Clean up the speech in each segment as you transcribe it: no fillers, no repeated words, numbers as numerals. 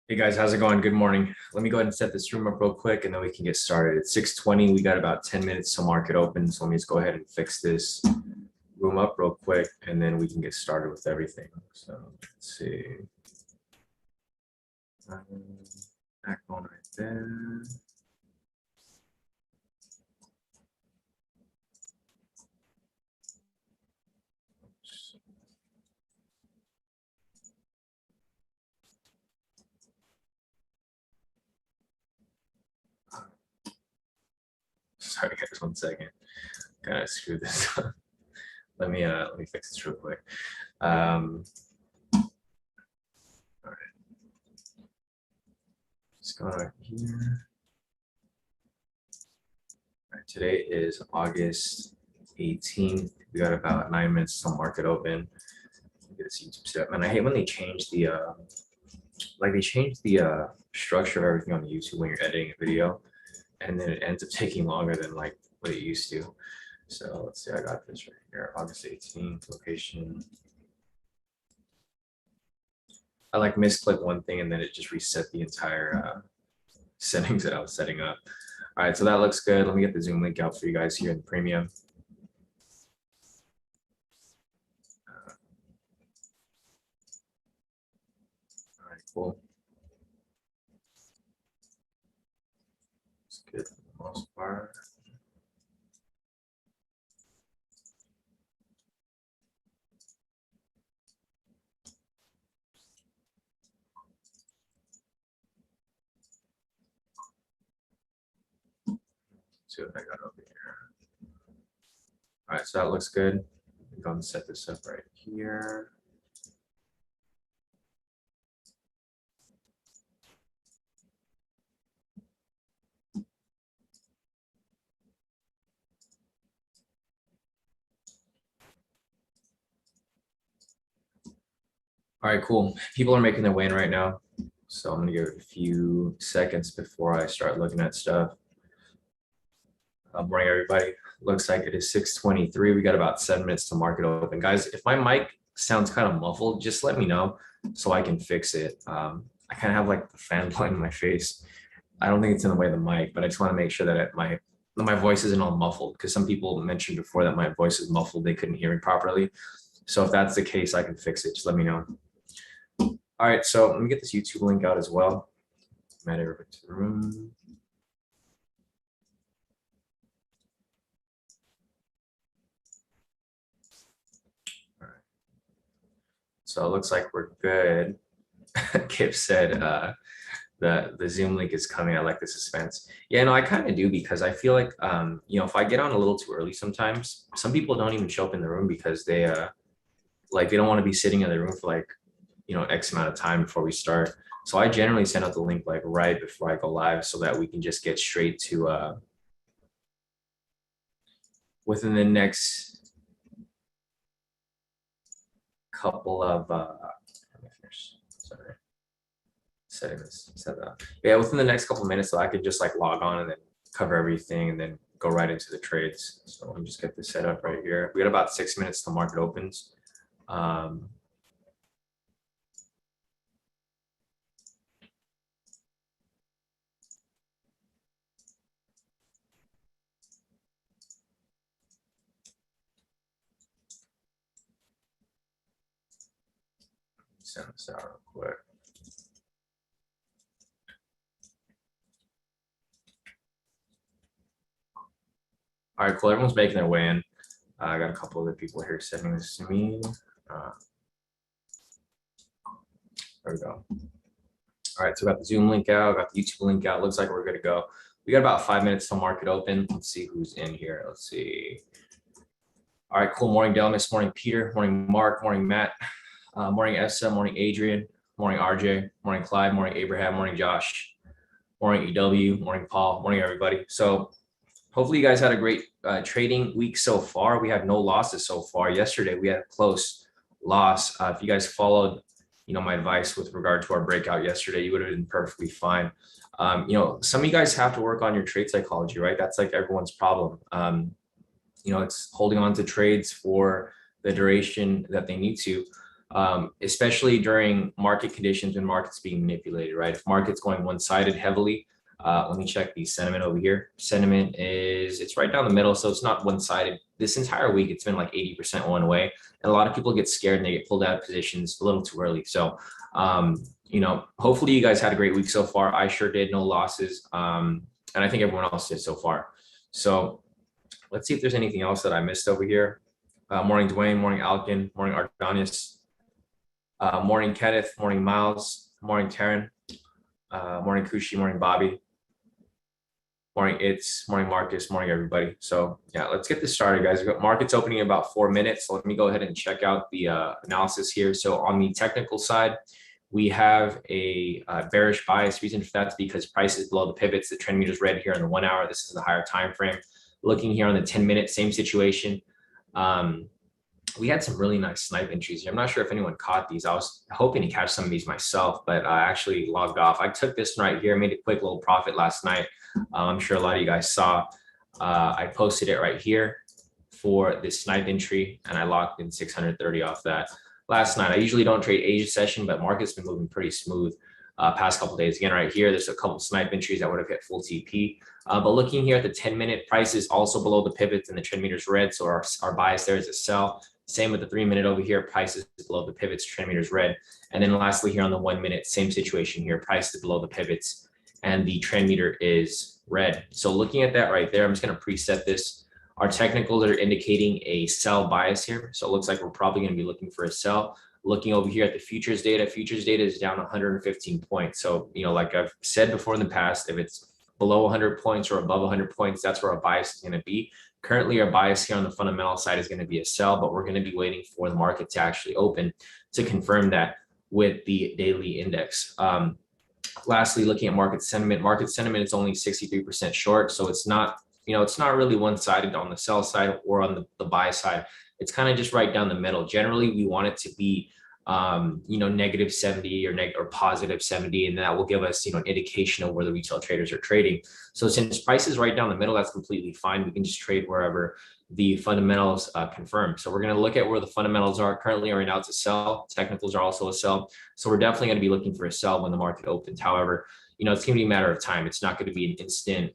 Hey guys, how's it going? Good morning. Let me go ahead and set this room up real quick and then we can get started. It's 6:20. We got about 10 minutes till market open. So let me just go ahead and fix this room up real quick and then we can get started with everything. So let's see. Backbone right there. Sorry guys, 1 second. Gotta screw this up. Let me fix this real quick. All right. Just go right here. All right, today is August 18th. We got about 9 minutes till market open. Get this YouTube setup. And I hate when they change the structure of everything on YouTube when you're editing a video, and then it ends up taking longer than like what it used to. So let's see, I got this right here, August 18th, location. I like misclick one thing and then it just reset the entire settings that I was setting up. All right, so that looks good. Let me get the Zoom link out for you guys here in the premium. All right, cool. It's good for the most part. See what I got over here. All right, so that looks good. I'm going to set this up right here. All right, cool. People are making their way in right now. So I'm gonna give it a few seconds before I start looking at stuff. Morning, everybody. Looks like it is 6:23. We got about 7 minutes to market open. Guys, if my mic sounds kind of muffled, just let me know so I can fix it. I kind of have like the fan blowing in my face. I don't think it's in the way of the mic, but I just want to make sure that my voice isn't all muffled, because some people mentioned before that my voice is muffled. They couldn't hear me properly. So if that's the case, I can fix it. Just let me know. All right, so let me get this YouTube link out as well. Add it over to the room. All right. So it looks like we're good. Kip said the Zoom link is coming. I like the suspense. Yeah, no, I kind of do, because I feel like if I get on a little too early sometimes, some people don't even show up in the room because they they don't want to be sitting in the room for like X amount of time before we start. So I generally send out the link like right before I go live so that we can just get straight to within the next couple of let me finish. Sorry. Setting this set up. Yeah, within the next couple of minutes, so I could just like log on and then cover everything and then go right into the trades. So let me just get this set up right here. We got about 6 minutes till market opens. Send this out real quick. All right, cool. Everyone's making their way in. I got a couple other people here sending this to me. There we go. All right, so we got the Zoom link out, got the YouTube link out. Looks like we're good to go. We got about 5 minutes till market open. Let's see who's in here. Let's see. All right, cool. Morning, Delmas. Morning, Peter. Morning, Mark. Morning, Matt. Morning, Essa. Morning, Adrian. Morning, RJ. Morning, Clyde. Morning, Abraham. Morning, Josh. Morning, EW. Morning, Paul. Morning, everybody. So hopefully you guys had a great trading week so far. We have no losses so far. Yesterday, we had a close loss. If you guys followed my advice with regard to our breakout yesterday, you would have been perfectly fine. Some of you guys have to work on your trade psychology, right? That's like everyone's problem. It's holding on to trades for the duration that they need to. especially during market conditions when markets being manipulated, right? If market's going one-sided heavily, let me check the sentiment over here. Sentiment it's right down the middle, so it's not one-sided. This entire week, it's been like 80% one way, and a lot of people get scared and they get pulled out of positions a little too early. So, you know, hopefully you guys had a great week so far. I sure did, no losses, and I think everyone else did so far. So let's see if there's anything else that I missed over here. Morning, Dwayne. Morning, Alkin. Morning, Ardonis. Morning, Kenneth. Morning, Miles. Morning, Taryn. Morning, Kushi. Morning, Bobby. Morning, morning, Marcus. Morning, everybody. So yeah, let's get this started, guys. We've got markets opening in about 4 minutes. So let me go ahead and check out the analysis here. So on the technical side, we have a bearish bias. Reason for that is because price is below the pivots. The trend meter is red here in the 1 hour. This is the higher time frame. Looking here on the 10-minute, same situation. We had some really nice snipe entries here. I'm not sure if anyone caught these. I was hoping to catch some of these myself, but I actually logged off. I took this right here, made a quick little profit last night. I'm sure a lot of you guys saw. I posted it right here for this snipe entry, and I locked in 630 off that last night. I usually don't trade Asia session, but market's been moving pretty smooth past couple days. Again, right here, there's a couple snipe entries that would have hit full TP. But looking here at the 10-minute, price is also below the pivots and the trend meter is red. So our bias there is a sell. Same with the 3-minute over here, price is below the pivots, trend meter is red. And then lastly here on the 1 minute, same situation here, price is below the pivots and the trend meter is red. So looking at that right there, I'm just going to preset this. Our technicals are indicating a sell bias here. So it looks like we're probably going to be looking for a sell. Looking over here at the futures data is down 115 points. So, you know, like I've said before in the past, if it's below 100 points or above 100 points, that's where our bias is going to be. Currently, our bias here on the fundamental side is going to be a sell, but we're going to be waiting for the market to actually open to confirm that with the daily index. Lastly, looking at market sentiment is only 63% short. So it's not, you know, it's not really one-sided on the sell side or on the buy side. It's kind of just right down the middle. Generally, we want it to be, you know, negative 70 or positive 70, and that will give us, you know, an indication of where the retail traders are trading. So since price is right down the middle, that's completely fine. We can just trade wherever the fundamentals confirm. So we're going to look at where the fundamentals are currently. Right now, it's a sell. Technicals are also a sell. So we're definitely going to be looking for a sell when the market opens. However, you know, it's going to be a matter of time. It's not going to be an instant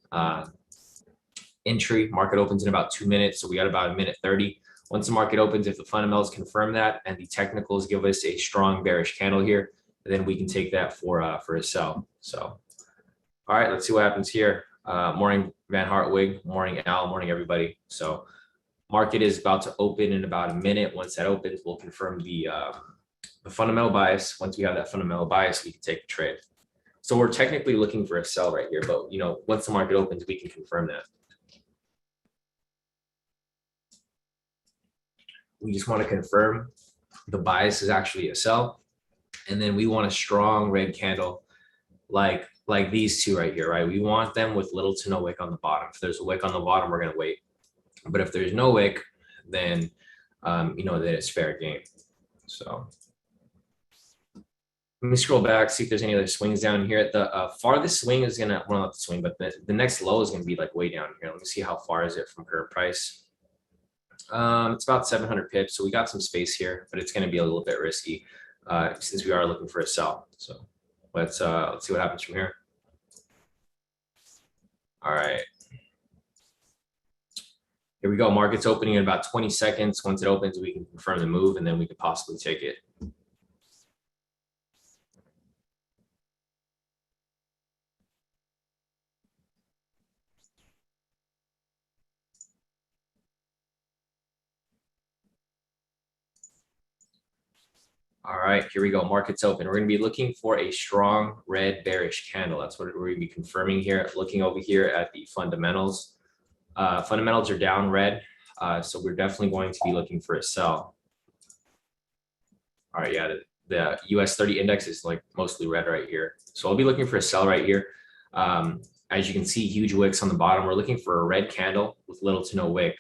entry. Market opens in about 2 minutes, so we got about 1:30. Once the market opens, if the fundamentals confirm that and the technicals give us a strong bearish candle here, then we can take that for a sell. So, all right, let's see what happens here. Morning, Van Hartwig. Morning, Al. Morning, everybody. So, market is about to open in about a minute. Once that opens, we'll confirm the fundamental bias. Once we have that fundamental bias, we can take the trade. So we're technically looking for a sell right here, but you know, once the market opens, we can confirm that. We just want to confirm the bias is actually a sell. And then we want a strong red candle like these two right here, right? We want them with little to no wick on the bottom. If there's a wick on the bottom, we're going to wait. But if there's no wick, then, you know, that it's fair game. So let me scroll back, see if there's any other swings down here. The farthest swing is going to, well, not the swing, but the next low is going to be like way down here. Let me see how far is it from current price. It's about 700 pips, so we got some space here, but it's going to be a little bit risky since we are looking for a sell. So let's see what happens from here. All right, here we go. Market's opening in about 20 seconds. Once it opens, we can confirm the move, and then we could possibly take it. All right, here we go. Market's open. We're going to be looking for a strong red bearish candle. That's what we're going to be confirming here. Looking over here at the fundamentals. Fundamentals are down red, so we're definitely going to be looking for a sell. All right, yeah, the US 30 index is like mostly red right here. So I'll be looking for a sell right here. As you can see, huge wicks on the bottom. We're looking for a red candle with little to no wick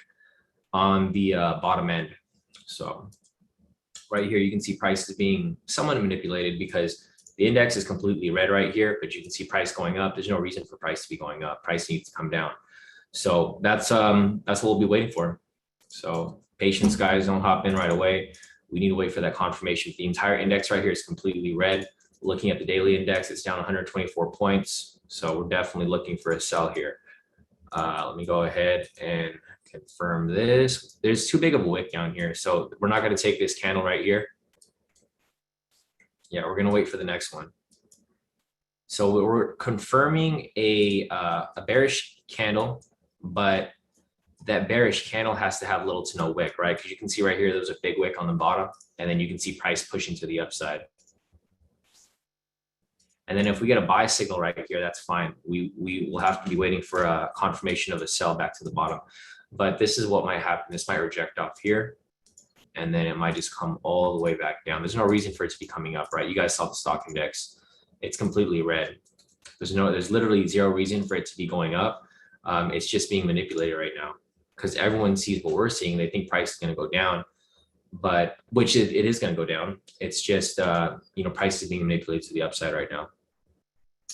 on the bottom end. So right here, you can see prices being somewhat manipulated because the index is completely red right here, but you can see price going up. There's no reason for price to be going up. Price needs to come down. So that's what we'll be waiting for. So patience, guys, don't hop in right away. We need to wait for that confirmation. The entire index right here is completely red. Looking at the daily index, it's down 124 points. So we're definitely looking for a sell here. Let me go ahead and confirm this. There's too big of a wick down here. So we're not going to take this candle right here. Yeah, we're going to wait for the next one. So we're confirming a bearish candle, but that bearish candle has to have little to no wick, right? Because you can see right here, there's a big wick on the bottom, and then you can see price pushing to the upside. And then if we get a buy signal right here, that's fine. We will have to be waiting for a confirmation of a sell back to the bottom. But this is what might happen. This might reject off here, and then it might just come all the way back down. There's no reason for it to be coming up, right? You guys saw the stock index. It's completely red. There's literally zero reason for it to be going up. It's just being manipulated right now because everyone sees what we're seeing. They think price is going to go down, but which it is going to go down. It's just, price is being manipulated to the upside right now.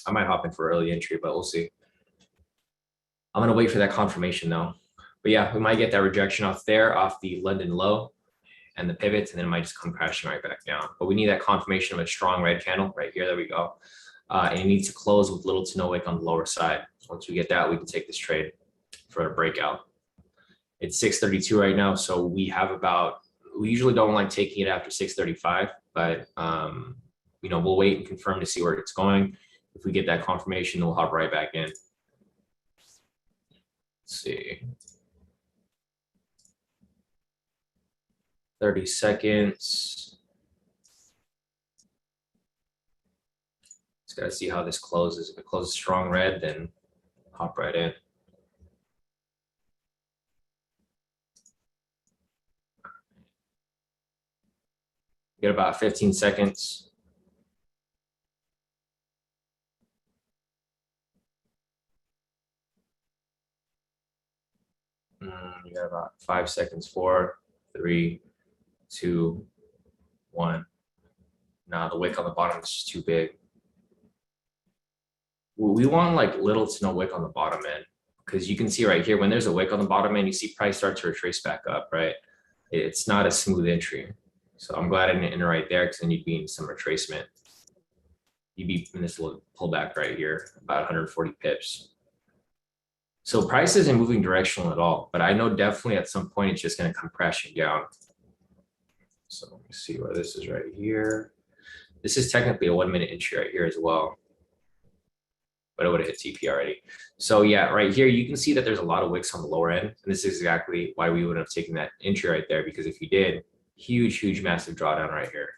I might hop in for early entry, but we'll see. I'm going to wait for that confirmation though. But yeah, we might get that rejection off there, off the London low and the pivots, and then it might just come crashing right back down. But we need that confirmation of a strong red candle right here. There we go. And it needs to close with little to no wick on the lower side. Once we get that, we can take this trade for a breakout. It's 6:32 right now, so we usually don't like taking it after 6:35, but we'll wait and confirm to see where it's going. If we get that confirmation, we'll hop right back in. Let's see. 30 seconds. Just gotta see how this closes. If it closes strong red, then hop right in. Get about 15 seconds. You got about 5 seconds. 4, 3, 2, 1. Nah, the wick on the bottom is just too big. We want like little to no wick on the bottom end, because you can see right here when there's a wick on the bottom end, you see price start to retrace back up, right? It's not a smooth entry. So I'm glad I didn't enter right there, because then you'd be in some retracement. You'd be in this little pullback right here, about 140 pips. So price isn't moving directional at all, but I know definitely at some point it's just going to come crashing down. So let me see where this is right here. This is technically a 1 minute entry right here as well, but it would have hit TP already. So yeah, right here, you can see that there's a lot of wicks on the lower end. And this is exactly why we would have taken that entry right there, because if you did, huge, massive drawdown right here.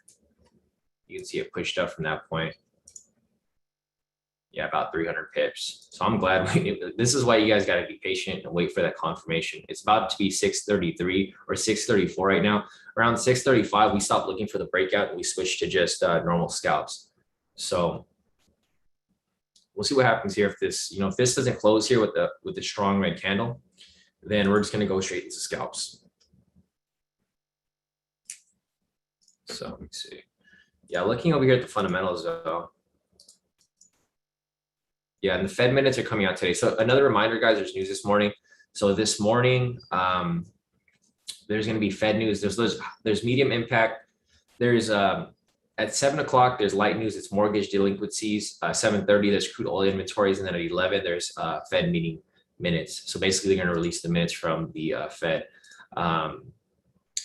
You can see it pushed up from that point. Yeah, about 300 pips. So I'm glad this is why you guys got to be patient and wait for that confirmation. It's about to be 6:33 or 6:34 right now. Around 6:35, we stopped looking for the breakout and we switched to just normal scalps. So we'll see what happens here. If this, if this doesn't close here with the strong red candle, then we're just going to go straight into scalps. So let me see. Yeah, looking over here at the fundamentals though. Yeah, and the Fed minutes are coming out today. So another reminder, guys, there's news this morning. So this morning, there's going to be Fed news. There's medium impact. There's at 7 o'clock, there's light news. It's mortgage delinquencies. 7:30, there's crude oil inventories, and then at 11, there's Fed meeting minutes. So basically, they're going to release the minutes from the Fed. But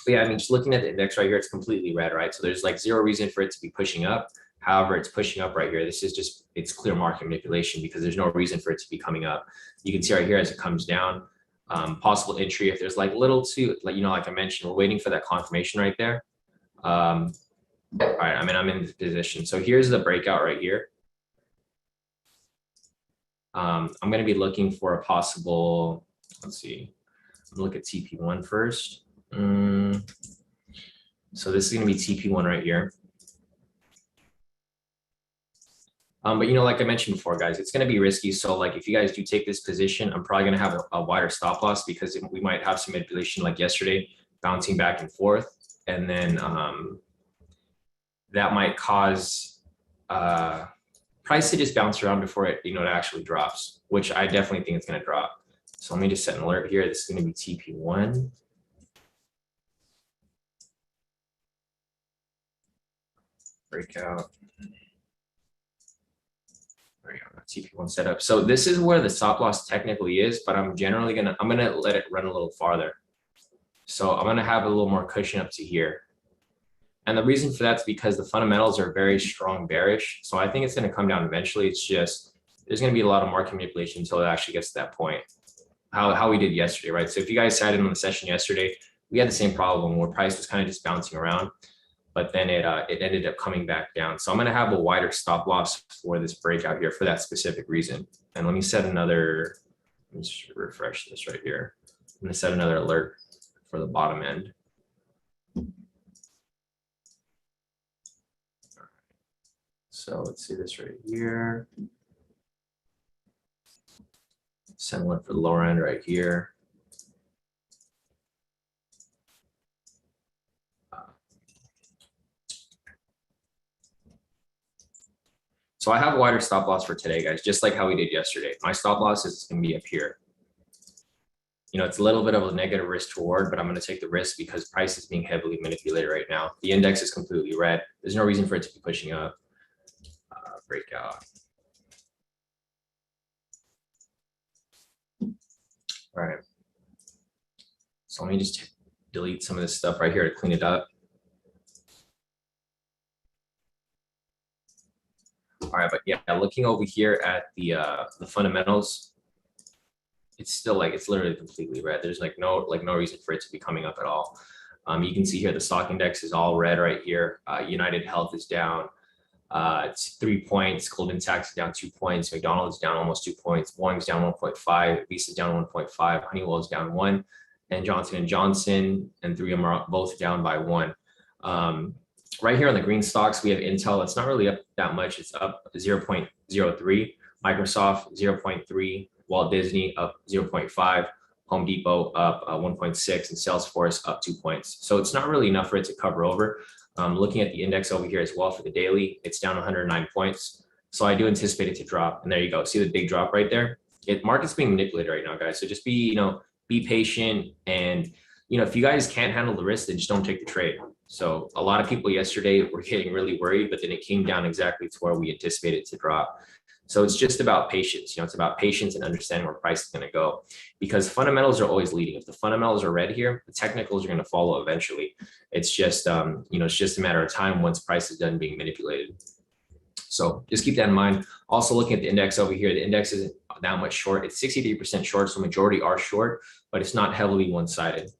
yeah, I mean, just looking at the index right here, it's completely red, right? So there's like zero reason for it to be pushing up. However, it's pushing up right here. This is just, it's clear market manipulation because there's no reason for it to be coming up. You can see right here as it comes down, possible entry. If there's like little to, like I mentioned, we're waiting for that confirmation right there. All right, I mean, I'm in this position. So here's the breakout right here. I'm going to be looking for a possible, let's see, I'm going to look at TP1 first. So this is going to be TP1 right here. But like I mentioned before, guys, it's going to be risky. So like if you guys do take this position, I'm probably going to have a wider stop loss because we might have some manipulation like yesterday, bouncing back and forth. And then that might cause price to just bounce around before it, it actually drops, which I definitely think it's going to drop. So let me just set an alert here. This is going to be TP1. breakout. There we go. TP1 setup. So this is where the stop loss technically is, but I'm gonna let it run a little farther. So I'm gonna have a little more cushion up to here. And the reason for that's because the fundamentals are very strong bearish. So I think it's gonna come down eventually. It's just there's gonna be a lot of market manipulation until it actually gets to that point. How we did yesterday, right? So if you guys sat in on the session yesterday, we had the same problem where price was kind of just bouncing around, but then it ended up coming back down. So I'm going to have a wider stop loss for this breakout here for that specific reason. And let me set another, let's refresh this right here. I'm going to set another alert for the bottom end. So let's see this right here. Send one for the lower end right here. So I have a wider stop loss for today, guys, just like how we did yesterday. My stop loss is going to be up here. You know, it's a little bit of a negative risk reward, but I'm going to take the risk because price is being heavily manipulated right now. The index is completely red. There's no reason for it to be pushing up. Breakout. All right. So let me just delete some of this stuff right here to clean it up. All right, but yeah, looking over here at the fundamentals, it's still like it's literally completely red. There's no reason for it to be coming up at all. You can see here the stock index is all red right here. United Health is down. It's 3 points. Goldman Sachs is down 2 points. McDonald's is down almost 2 points. Boeing's down 1.5. Visa is down 1.5. Honeywell is down 1, and Johnson & Johnson and 3M are both down by 1. Right here on the green stocks, we have Intel. It's not really up that much. It's up 0.03. Microsoft 0.3. Walt Disney up 0.5. Home Depot up 1.6, and Salesforce up 2 points. So it's not really enough for it to cover over. Looking at the index over here as well for the daily, it's down 109 points. So I do anticipate it to drop. And there you go. See the big drop right there? Market's being manipulated right now, guys. So just be patient. And, if you guys can't handle the risk, then just don't take the trade. So a lot of people yesterday were getting really worried, but then it came down exactly to where we anticipated to drop. So it's just about patience. It's about patience and understanding where price is going to go, because fundamentals are always leading. If the fundamentals are red here, the technicals are going to follow eventually. It's just, it's just a matter of time once price is done being manipulated. So just keep that in mind. Also looking at the index over here, the index isn't that much short. It's 63% short, so majority are short, but it's not heavily one-sided.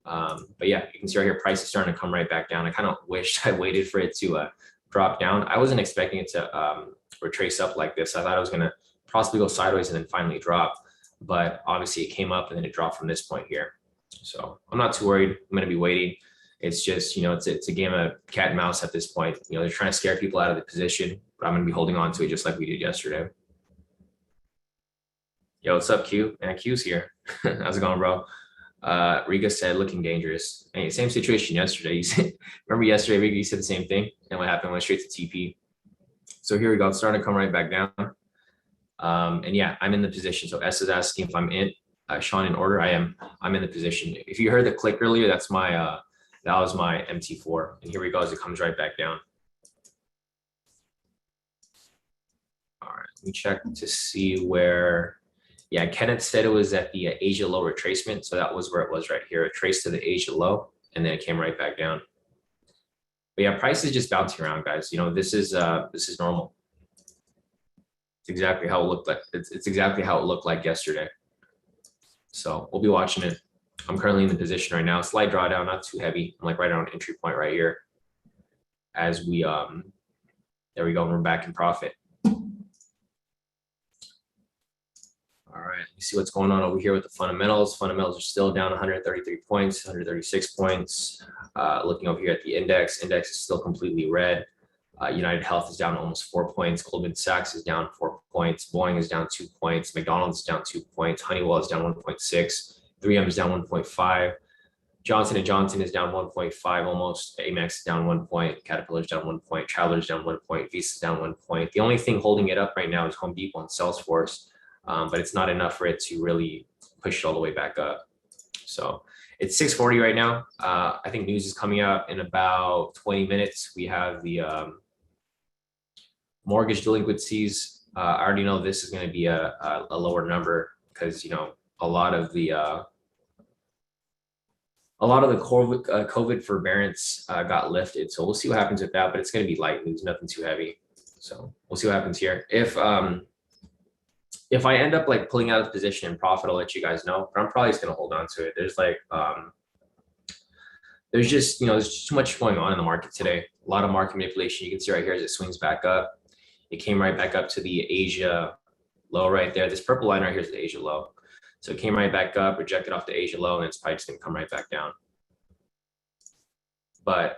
But yeah, you can see right here, price is starting to come right back down. I kind of wished I waited for it to drop down. I wasn't expecting it to retrace up like this. I thought it was going to possibly go sideways and then finally drop, but obviously it came up and then it dropped from this point here. So I'm not too worried. I'm going to be waiting. It's just, it's a game of cat and mouse at this point. They're trying to scare people out of the position, but I'm going to be holding on to it just like we did yesterday. Yo, what's up, Q? And Q's here. How's it going, bro? Riga said looking dangerous. Hey, same situation yesterday. You said, remember yesterday, Riga, you said the same thing, and what happened? Went straight to TP. So here we go. It's starting to come right back down. And yeah, I'm in the position. So S is asking if I'm in. Shawn, in order, I am. I'm in the position. If you heard the click earlier, that's my that was my MT4. And here we go as it comes right back down. All right, let me check to see where. Yeah, Kenneth said it was at the Asia low retracement. So that was where it was right here. It traced to the Asia low, and then it came right back down. But yeah, price is just bouncing around, guys. This is normal. It's exactly how it looked like. It's exactly how it looked like yesterday. So we'll be watching it. I'm currently in the position right now. Slight drawdown, not too heavy. I'm like right around entry point right here. As we there we go. We're back in profit. All right, let me see what's going on over here with the fundamentals. Fundamentals are still down 133 points, 136 points. Looking over here at the index is still completely red. United Health is down almost 4 points. Goldman Sachs is down 4 points. Boeing is down 2 points. McDonald's is down 2 points. Honeywell is down 1.6. 3M is down 1.5. Johnson & Johnson is down 1.5 almost. Amex is down 1 point. Caterpillar is down 1 point. Travelers down 1 point. Visa is down 1 point. The only thing holding it up right now is Home Depot and Salesforce. But it's not enough for it to really push it all the way back up. So it's 6:40 right now. I think news is coming out in about 20 minutes. We have the mortgage delinquencies. I already know this is going to be a lower number because, you know, a lot of the COVID forbearance got lifted. So we'll see what happens with that, but it's going to be light news, nothing too heavy. So we'll see what happens here. If I end up like pulling out of the position in profit, I'll let you guys know, but I'm probably just going to hold on to it. There's like, there's just, you know, there's just too much going on in the market today. A lot of market manipulation. You can see right here as it swings back up. It came right back up to the Asia low right there. This purple line right here is the Asia low. So it came right back up, rejected off the Asia low, and it's probably just going to come right back down. But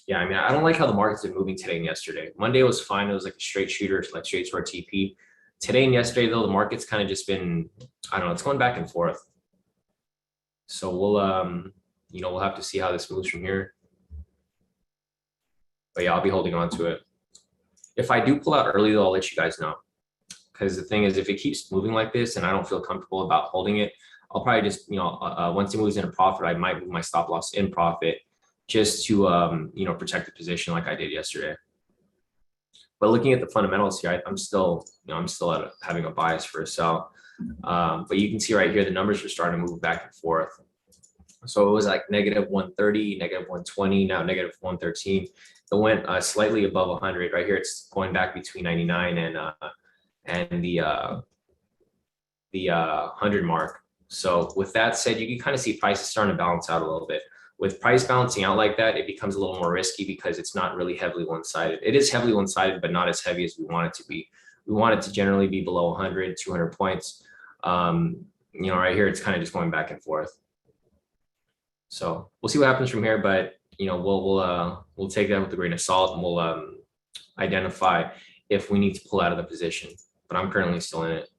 yeah, I mean, I don't like how the markets are moving today and yesterday. Monday was fine. It was like a straight shooter, like straight to our TP. Today and yesterday, though, the market's kind of just been, I don't know, it's going back and forth. So we'll, you know, we'll have to see how this moves from here. But yeah, I'll be holding on to it. If I do pull out early, though, I'll let you guys know. Because the thing is, if it keeps moving like this and I don't feel comfortable about holding it, I'll probably just, you know, once it moves into profit, I might move my stop loss in profit just to, you know, protect the position like I did yesterday. But looking at the fundamentals here, I'm still, you know, I'm still having a bias for a sell. But you can see right here, the numbers are starting to move back and forth. So it was like negative 130, negative 120, now negative 113. It went slightly above 100. Right here, it's going back between 99 and the 100 mark. So with that said, you can kind of see prices starting to balance out a little bit. With price balancing out like that, it becomes a little more risky because it's not really heavily one-sided. It is heavily one-sided, but not as heavy as we want it to be. We want it to generally be below 100, 200 points. You know, right here, it's kind of just going back and forth. So we'll see what happens from here, but you know, we'll take that with a grain of salt, and we'll identify if we need to pull out of the position. But I'm currently still in it.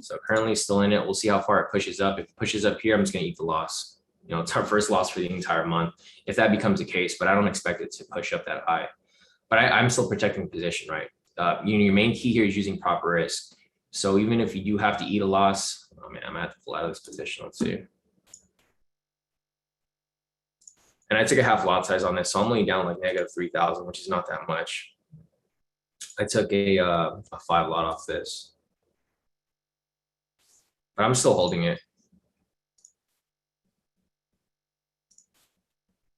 So currently still in it. We'll see how far it pushes up. If it pushes up here, I'm just going to eat the loss. You know, it's our first loss for the entire month, if that becomes the case, but I don't expect it to push up that high. But I'm still protecting the position, right? You know, your main key here is using proper risk. So even if you do have to eat a loss, I mean, I'm going to have to pull out of this position. Let's see. And I took a half lot size on this, so I'm only down like negative 3,000, which is not that much. I took a 5 lot off this, but I'm still holding it.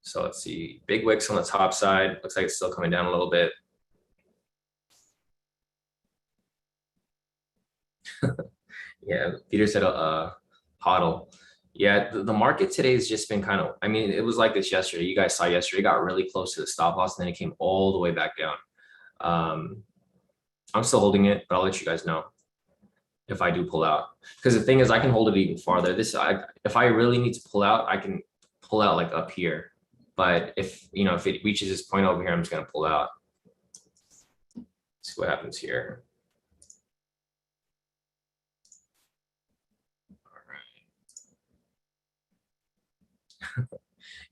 So let's see, big wicks on the top side. Looks like it's still coming down a little bit. Yeah, Peter said hodl. Yeah, the market today has just been kind of, I mean, it was like this yesterday. You guys saw yesterday, it got really close to the stop loss, and then it came all the way back down. I'm still holding it, but I'll let you guys know if I do pull out. Because the thing is, I can hold it even farther. If I really need to pull out, I can pull out like up here. But if, you know, if it reaches this point over here, I'm just going to pull out. See what happens here.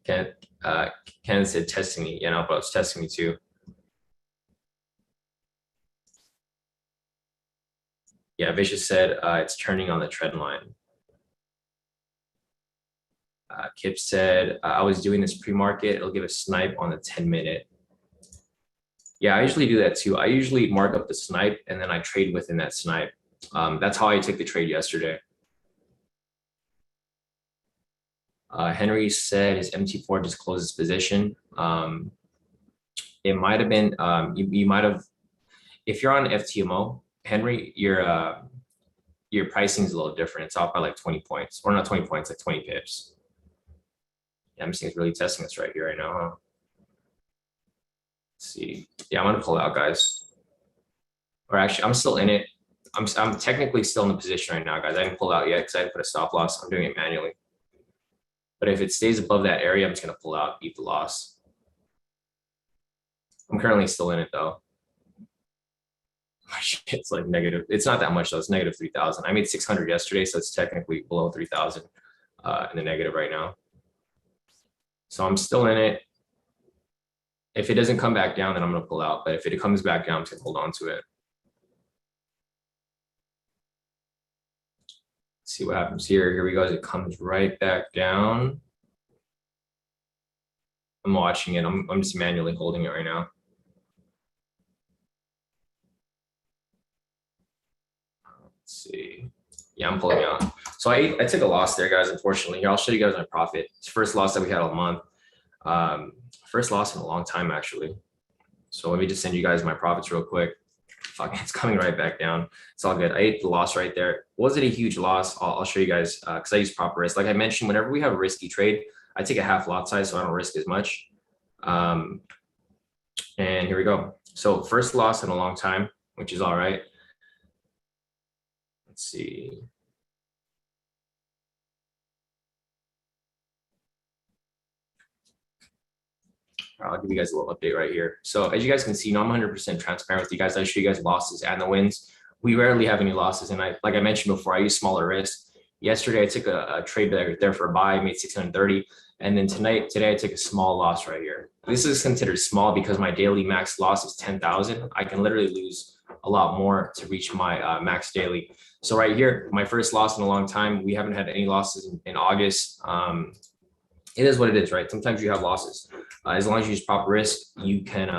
Ken said testing me. Yeah, no, but it's testing me too. Yeah, Vicious said it's turning on the trend line. Kip said I was doing this pre-market. It'll give a snipe on the 10-minute. Yeah, I usually do that too. I usually mark up the snipe and then I trade within that snipe. That's how I took the trade yesterday. Henry said his MT4 just closed his position. It might have been, you might have, if you're on FTMO, Henry, your pricing is a little different. It's off by like 20 points, or not 20 points, like 20 pips. Yeah, I'm seeing it's really testing us right here right now, huh? Let's see. Yeah, I'm gonna pull out, guys. Or actually, I'm still in it. I'm technically still in the position right now, guys. I didn't pull out yet because I didn't put a stop loss. I'm doing it manually. But if it stays above that area, I'm just gonna pull out, eat the loss. I'm currently still in it though. It's like negative. It's not that much though. It's negative 3,000. I made 600 yesterday, so it's technically below 3,000 in the negative right now. So I'm still in it. If it doesn't come back down, then I'm gonna pull out. But if it comes back down, I'm just gonna hold on to it. see what happens here. Here we go. It comes right back down. I'm watching it. I'm just manually holding it right now. Let's see. Yeah, I'm pulling out. So I took a loss there, guys, unfortunately. Here, I'll show you guys my profit. It's the first loss that we had all month. First loss in a long time, actually. So let me just send you guys my profits real quick. Fuck, it's coming right back down. It's all good. I ate the loss right there. Was it a huge loss? I'll show you guys because I use proper risk. Like I mentioned, whenever we have a risky trade, I take a half lot size so I don't risk as much. And here we go. So first loss in a long time, which is all right. Let's see. I'll give you guys a little update right here. So as you guys can see, I'm 100% transparent with you guys. I show you guys losses and the wins. We rarely have any losses. And like I mentioned before, I use smaller risk. Yesterday, I took a trade there for a buy, made 630. And then today I took a small loss right here. This is considered small because my daily max loss is 10,000. I can literally lose a lot more to reach my max daily. So right here, my first loss in a long time. We haven't had any losses in August. It is what it is, right? Sometimes you have losses. As long as you use proper risk, you can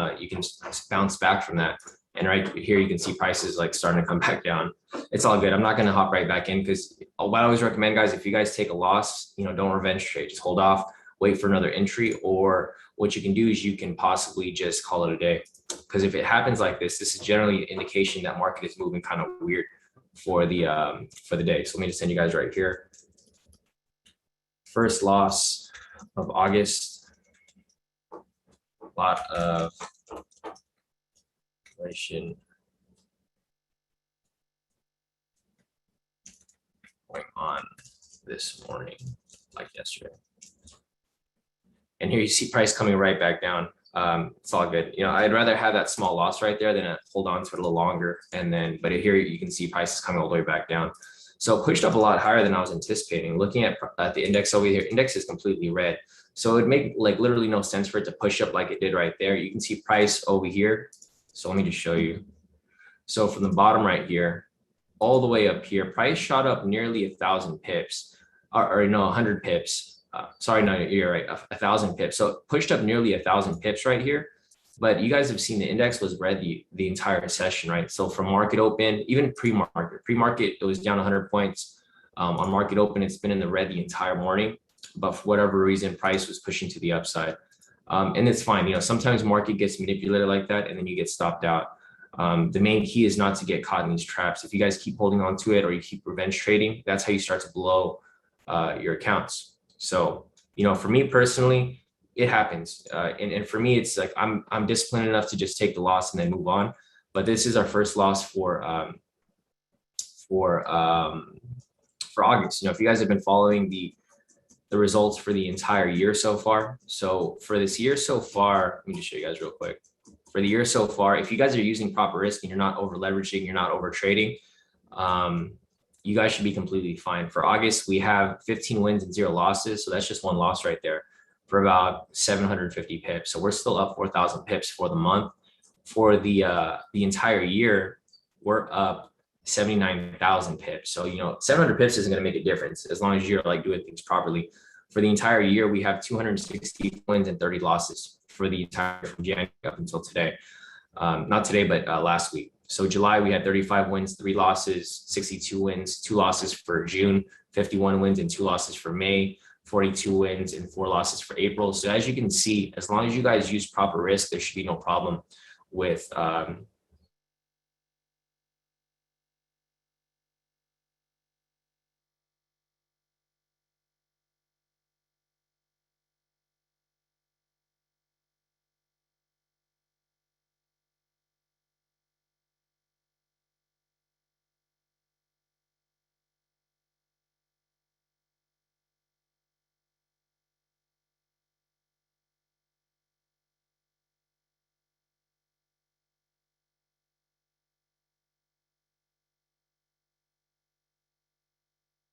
bounce back from that. And right here, you can see prices like starting to come back down. It's all good. I'm not going to hop right back in because what I always recommend, guys, if you guys take a loss, don't revenge trade. Just hold off, wait for another entry, or what you can do is you can possibly just call it a day. Because if it happens like this is generally an indication that market is moving kind of weird for the day. So let me just send you guys right here. First loss of August. A lot of inflation going on this morning, like yesterday. And here you see price coming right back down. It's all good. I'd rather have that small loss right there than hold on to it a little longer. But here you can see prices coming all the way back down. So pushed up a lot higher than I was anticipating. Looking at the index over here, index is completely red. So it would make like literally no sense for it to push up like it did right there. You can see price over here. So let me just show you. So from the bottom right here, all the way up here, price shot up nearly 1,000 pips, or no, 100 pips. Sorry, no, you're right, 1,000 pips. So it pushed up nearly 1,000 pips right here. But you guys have seen the index was red the entire session, right? So from market open, even pre-market, it was down 100 points. On market open, it's been in the red the entire morning. But for whatever reason, price was pushing to the upside. And it's fine. Sometimes market gets manipulated like that, and then you get stopped out. The main key is not to get caught in these traps. If you guys keep holding on to it or you keep revenge trading, that's how you start to blow your accounts. So, for me personally, it happens. And for me, it's like I'm disciplined enough to just take the loss and then move on. But this is our first loss for August. If you guys have been following the results for the entire year so far. So for this year so far, let me just show you guys real quick. For the year so far, if you guys are using proper risk and you're not over leveraging, you're not over trading, you guys should be completely fine. For August, we have 15 wins and 0 losses. So that's just one loss right there for about 750 pips. So we're still up 4,000 pips for the month. For the entire year, we're up 79,000 pips. So, 700 pips isn't going to make a difference as long as you're like doing things properly. For the entire year, we have 260 wins and 30 losses for the entire from January up until today. Not today, but last week. So July, we had 35 wins, 3 losses, 62 wins, 2 losses for June, 51 wins and 2 losses for May, 42 wins and 4 losses for April. So as you can see, as long as you guys use proper risk, there should be no problem with